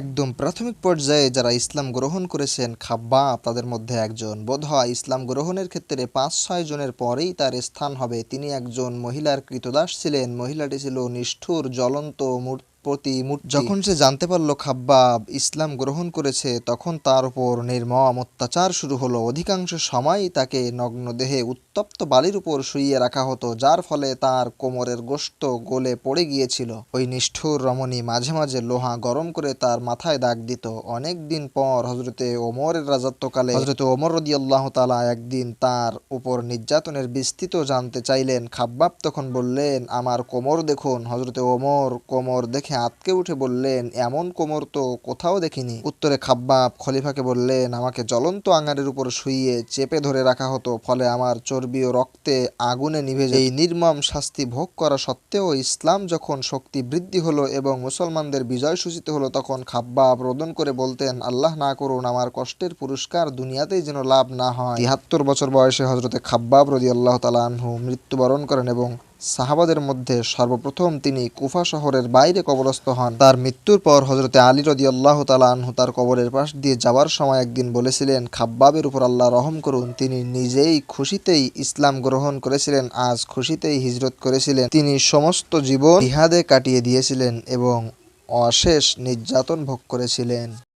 একদম প্রাথমিক পর্যায়ে যারা ইসলাম গ্রহণ করেছেন খাব্বাব তাদের মধ্যে একজন। বোধহয় ইসলাম গ্রহণের ক্ষেত্রে ৫-৬ জনের পরেই তার স্থান হবে। তিনি একজন মহিলার ক্রীতদাস ছিলেন। মহিলাটি ছিল নিষ্ঠুর, জ্বলন্ত প্রতিমূর্তি। যখন সে জানতে পারল খাব্বাব ইসলাম গ্রহণ করেছে, তখন তার উপর নির্মম অত্যাচার শুরু হলো। অধিকাংশ সময়ই তাকে নগ্ন দেহে উত্তপ্ত বালির উপর শুইয়ে রাখা হতো, যার ফলে তার কোমরের গোশত গলে পড়ে গিয়েছিল। ওই নিষ্ঠুর রমণী মাঝে মাঝে লোহা গরম করে তার মাথায় দাগ দিত। অনেক দিন পর হযরতে ওমরের রাজত্বকালে হযরতে ওমর রাদিয়াল্লাহু তাআলা একদিন তার উপর নির্যাতনের বিস্তৃত জানতে চাইলেন। খাব্বাব তখন বললেন, আমার কোমর দেখুন। হযরতে ওমর কোমর দেখে আঁতকে উঠে বললেন, এমন কোমর তো কোথাও দেখিনি। উত্তরে খাব্বাব খলিফাকে বললেন, আমাকে জ্বলন্ত আঙারের উপর শুইয়ে চেপে ধরে রাখা হতো, ফলে আমার চর্বি ও রক্তে আগুনে নিভে যেত। এই নির্মম শাস্তি ভোগ করা সত্ত্বেও ইসলাম যখন শক্তি বৃদ্ধি হলো এবং মুসলমানদের বিজয় সূচিত হলো, তখন খাব্বাব রোদন করে বলতেন, আল্লাহ না করুন আমার কষ্টের পুরস্কার দুনিয়াতেই যেন লাভ না হয়। ৭৩ বছর বয়সে হযরতে খাব্বাব রাদিয়াল্লাহু তাআলা আনহু মৃত্যুবরণ করেন এবং সাহাবাদের মধ্যে সর্বপ্রথম তিনি কুফা শহরের বাইরে কবরস্থ হন। তার মৃত্যুর পর হযরতে আলী রাদিয়াল্লাহু তাআলা আনহু তার কবরের পাশ দিয়ে যাওয়ার সময় একদিন বলেছিলেন, খাব্বাবের উপর আল্লাহ রহম করুন, তিনি নিজেই খুশিতেই ইসলাম গ্রহণ করেছিলেন, আজ খুশিতেই হিজরত করেছিলেন। তিনি সমস্ত জীবন জিহাদে কাটিয়ে দিয়েছিলেন এবং অশেষ নির্যাতন ভোগ করেছিলেন।